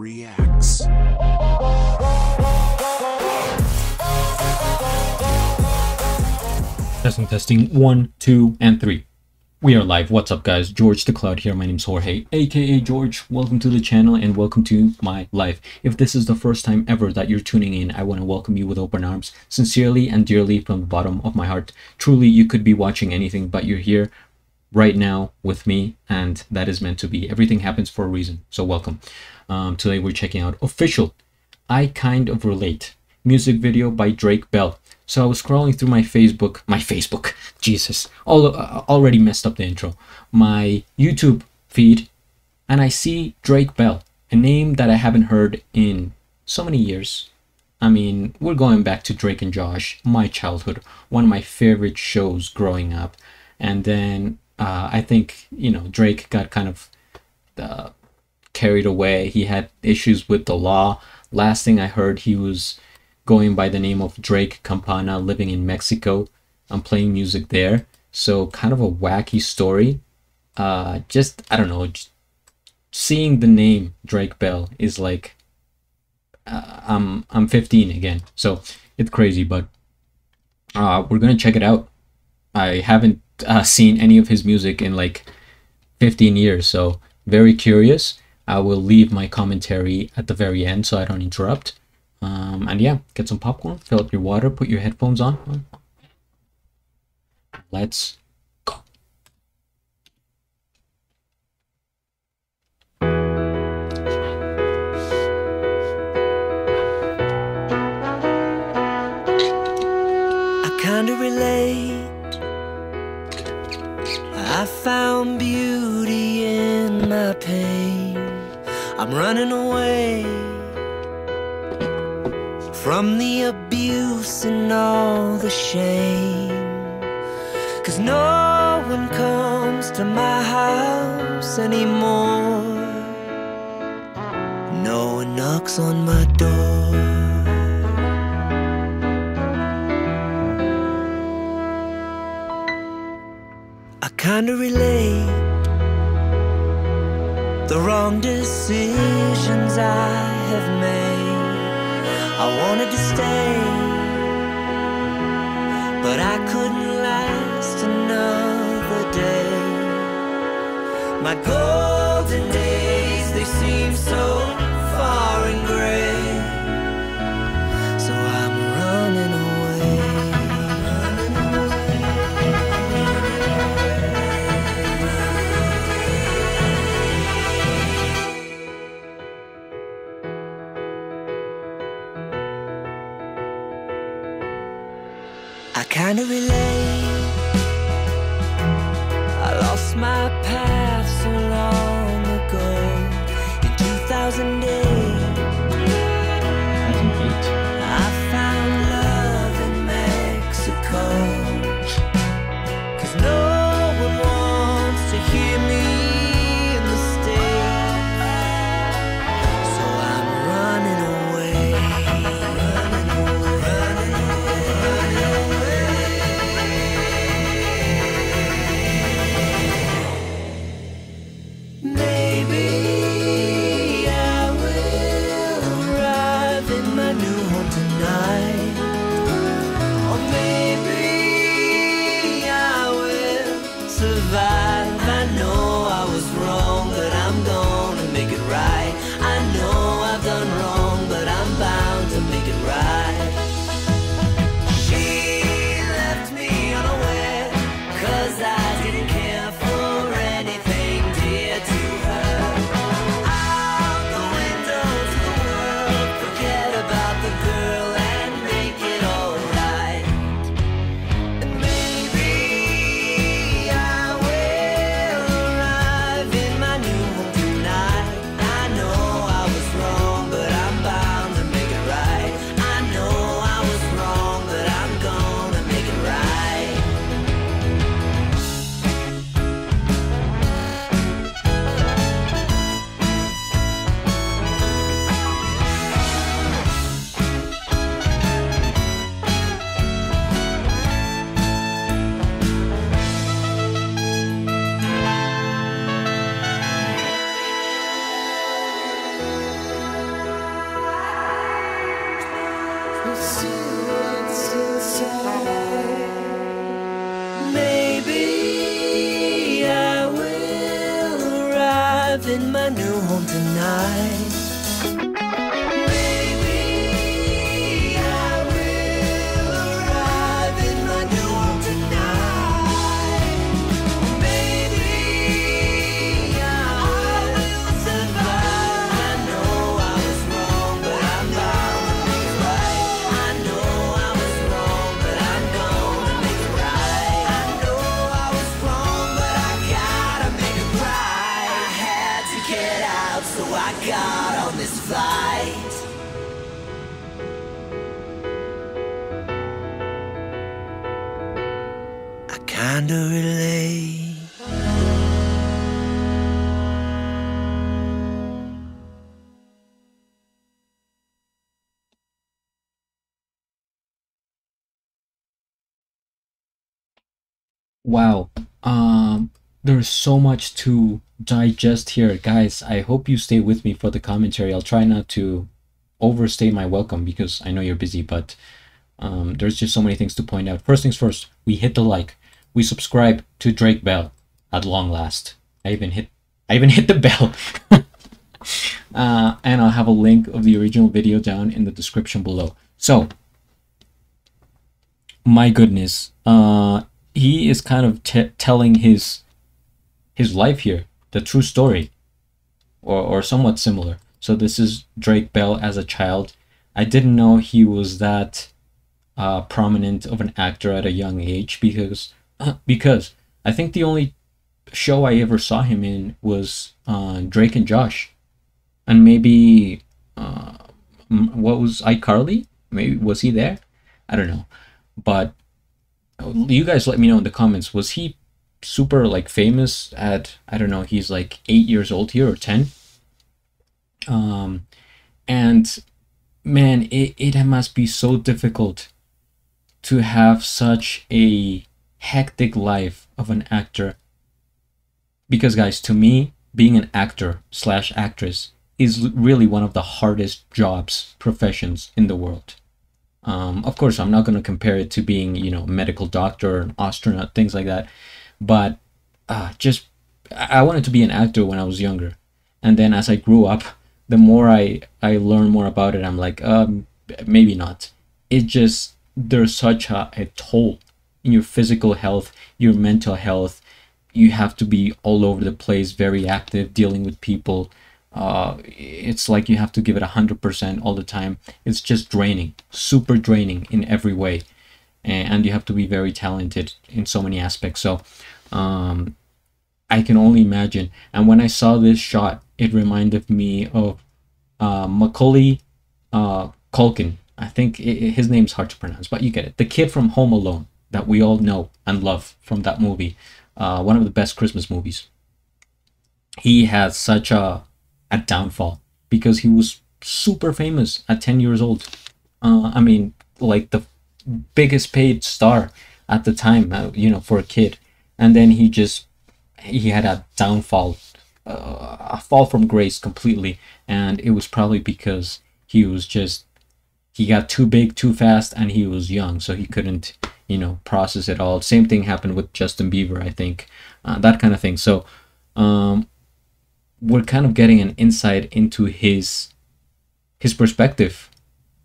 reacts. Testing 1, 2, and 3. We are live. What's up, guys? George the Cloud here. My name's Jorge, aka George. Welcome to the channel and welcome to my life. If this is the first time ever that you're tuning in, I want to welcome you with open arms, sincerely and dearly from the bottom of my heart. Truly, you could be watching anything, but you're here right now with me, and that is meant to be. Everything happens for a reason, so welcome. Today we're checking out Official, I Kind of Relate, music video by Drake Bell. So I was scrolling through my Facebook, Jesus, already messed up the intro, my YouTube feed, and I see Drake Bell, a name that I haven't heard in so many years. I mean, we're going back to Drake and Josh, my childhood, one of my favorite shows growing up. And then I think, you know, Drake got kind of carried away. He had issues with the law. Last thing I heard, he was going by the name of Drake Campana, living in Mexico. I'm playing music there. So kind of a wacky story. I don't know, just seeing the name Drake Bell is like, I'm 15 again. So it's crazy, but we're gonna check it out. I haven't seen any of his music in like 15 years, so very curious. I will leave my commentary at the very end so I don't interrupt. And yeah, get some popcorn, fill up your water, put your headphones on. Let's go. I kinda relate. I found beauty in my pain. I'm running away from the abuse and all the shame. 'Cause no one comes to my house anymore. No one knocks on my door. I kinda relate. The wrong decisions I have made. I wanted to stay, but I couldn't last another day. My golden days, they seem so far and gray. So I'm running away. I kinda relate. I lost my path so long ago in 2008. I found love in Mexico. 'Cause no one wants to hear me in the States. So I'm running away. Running away. Running away. arrive in my new home tonight. Maybe I will arrive in my new home tonight. Maybe I will survive. I know I was wrong, but I'm bound to make it right. I know I was wrong, but I'm gonna make it right. I know I was wrong, but I gotta make it right. I had to get out, so I got on this flight. I kinda relate. Wow. There's so much to digest here, guys. I hope you stay with me for the commentary. I'll try not to overstay my welcome because I know you're busy, but there's just so many things to point out. First things first, we hit the like. We subscribe to Drake Bell at long last. I even hit the bell. And I'll have a link of the original video down in the description below. So, my goodness, he is kind of telling his life here, the true story, or somewhat similar. So this is Drake Bell as a child. I didn't know he was that prominent of an actor at a young age because I think the only show I ever saw him in was Drake and Josh, and maybe what was iCarly? Maybe was he there? I don't know, but you guys let me know in the comments. Was he super like famous at, I don't know, he's like 8 years old here or 10? And man, it must be so difficult to have such a hectic life of an actor, because guys, to me, being an actor / actress is really one of the hardest professions in the world. Of course, I'm not going to compare it to being, you know, a medical doctor or an astronaut, things like that. But I wanted to be an actor when I was younger. And then as I grew up, the more I learn more about it, I'm like, maybe not. There's such a toll in your physical health, your mental health. You have to be all over the place, very active, dealing with people. It's like you have to give it 100% all the time. It's just draining, super draining in every way, and you have to be very talented in so many aspects. So I can only imagine. And when I saw this shot, it reminded me of Macaulay Culkin. I think his name's hard to pronounce, but you get it. The kid from Home Alone that we all know and love from that movie, one of the best Christmas movies. He had such a downfall because he was super famous at 10 years old. I mean, like the biggest paid star at the time, you know, for a kid. And then he had a downfall, a fall from grace completely. And it was probably because he got too big too fast, and he was young, so he couldn't, you know, process it all. Same thing happened with Justin Bieber, I think, that kind of thing. So we're kind of getting an insight into his perspective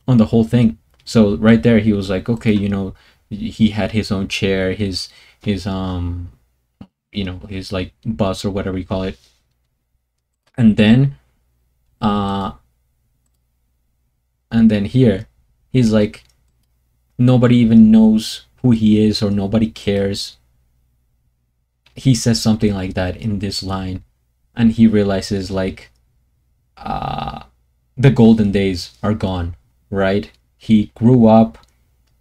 on the whole thing. So right there, he was like, okay, you know, he had his own chair, his you know, his like bus or whatever you call it. And then here, he's like, nobody even knows who he is, or nobody cares. He says something like that in this line, and he realizes like the golden days are gone, right? He grew up,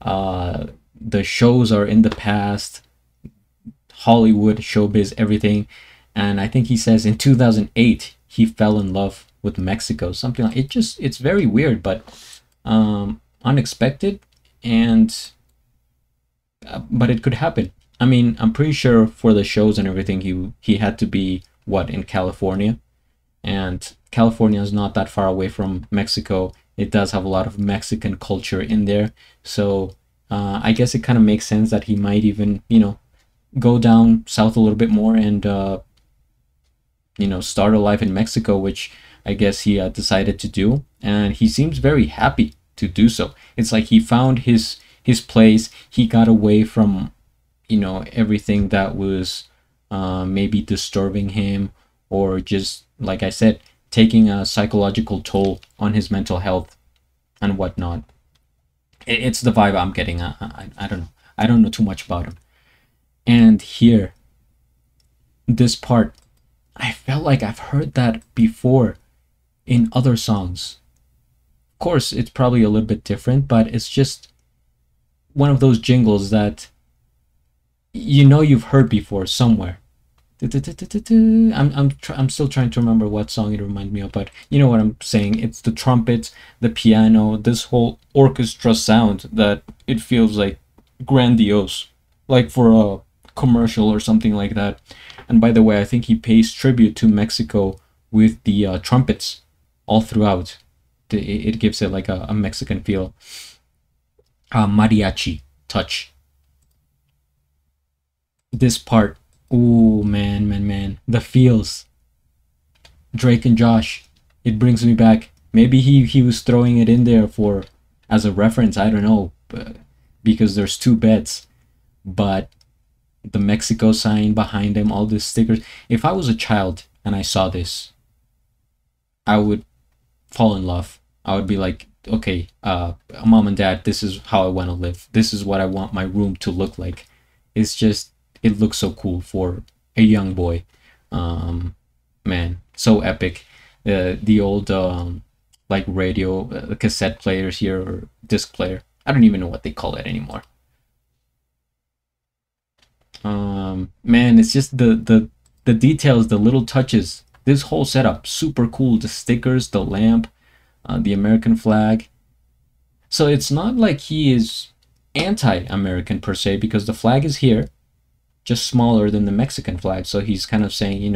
the shows are in the past, Hollywood, showbiz, everything. And I think he says in 2008 he fell in love with Mexico, something like it. It's very weird, but unexpected, and but it could happen. I mean, I'm pretty sure for the shows and everything, he had to be in California, and California is not that far away from Mexico. It does have a lot of Mexican culture in there, so I guess it kind of makes sense that he might even, you know, go down south a little bit more and start a life in Mexico, which I guess he decided to do, and he seems very happy to do so. It's like he found his place. He got away from everything that was maybe disturbing him, or just like I said, taking a psychological toll on his mental health and whatnot. It's the vibe I'm getting. I don't know. I don't know too much about him. And here, this part, I felt like I've heard that before in other songs. Of course, it's probably a little bit different, but it's just one of those jingles that you've heard before somewhere. I'm still trying to remember what song it reminded me of, but you know what I'm saying. It's the trumpets, the piano, this whole orchestra sound that it feels like grandiose, like for a commercial or something like that. And by the way, I think he pays tribute to Mexico with the trumpets all throughout. It gives it like a Mexican feel. Mariachi touch. This part, ooh, man, the feels. Drake and Josh, it brings me back. Maybe he was throwing it in there for as a reference, I don't know, because there's two beds, but the Mexico sign behind them, all these stickers. If I was a child and I saw this, I would fall in love. I would be like, okay, mom and dad, this is how I want to live. This is what I want my room to look like. It's just, it looks so cool for a young boy. Man, so epic. The old like radio cassette players here, or disc player. I don't even know what they call it anymore. Man, it's just the details, the little touches. This whole setup, super cool. The stickers, the lamp, the American flag. So it's not like he is anti-American per se, because the flag is here, just smaller than the Mexican flag. So he's kind of saying,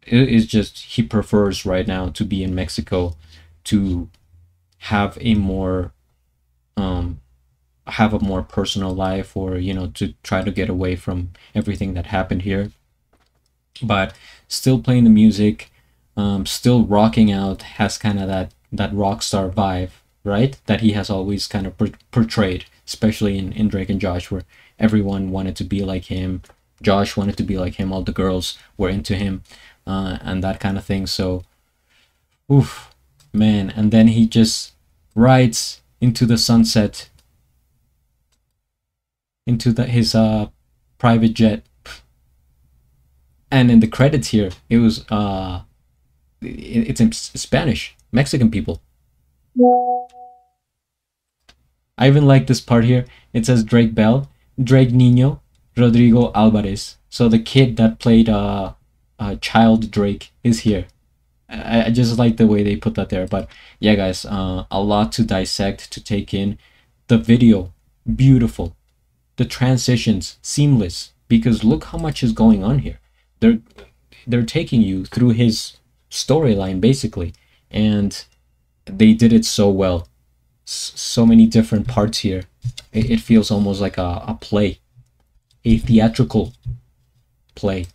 it is just he prefers right now to be in Mexico, to have a more personal life, or to try to get away from everything that happened here, but still playing the music, still rocking out, has kind of that rock star vibe, right, that he has always kind of portrayed, especially in Drake and Josh, where everyone wanted to be like him. Josh wanted to be like him, all the girls were into him, and that kind of thing. So oof, man. And then he just rides into the sunset, into his private jet. And in the credits here, it was it's in Spanish, Mexican people. I even like this part here. It says Drake Bell, Drake Niño, Rodrigo Alvarez. So the kid that played child Drake is here. I just like the way they put that there. But yeah, guys, a lot to dissect, to take in. The video, beautiful. The transitions, seamless. Because look how much is going on here. They're taking you through his storyline, basically. And they did it so well. So many different parts here. It feels almost like a play. A theatrical play.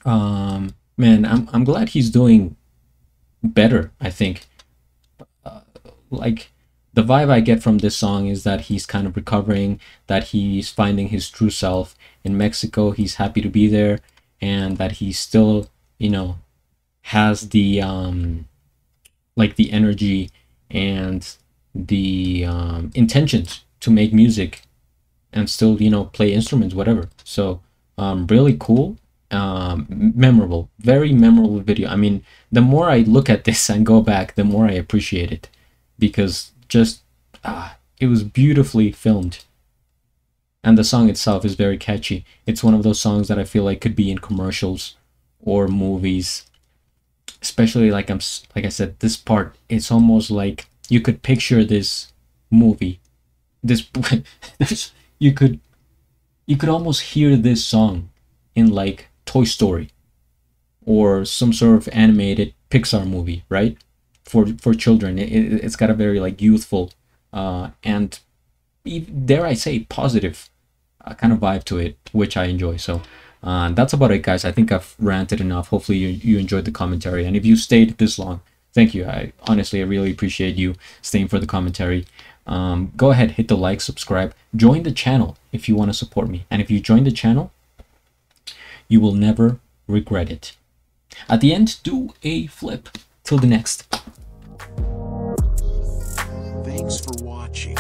Man, I'm glad he's doing better, I think. Like, the vibe I get from this song is that he's kind of recovering, that he's finding his true self in Mexico. He's happy to be there, and that he still, has the like the energy and the intentions to make music and still, play instruments, whatever. So really cool. Memorable, very memorable video. I mean, the more I look at this and go back, the more I appreciate it, because just it was beautifully filmed, and the song itself is very catchy. It's one of those songs that I feel like could be in commercials or movies, especially like I said, this part, it's almost like you could picture this movie, this you could almost hear this song in like Toy Story or some sort of animated Pixar movie, right? For children. It's got a very like youthful and dare I say positive kind of vibe to it, which I enjoy. So That's about it, guys. I think I've ranted enough. Hopefully you enjoyed the commentary, and if you stayed this long, thank you. I really appreciate you staying for the commentary. Go ahead, hit the like, subscribe, join the channel if you want to support me, and if you join the channel, you will never regret it. At the end, do a flip. Till the next. Thanks for watching.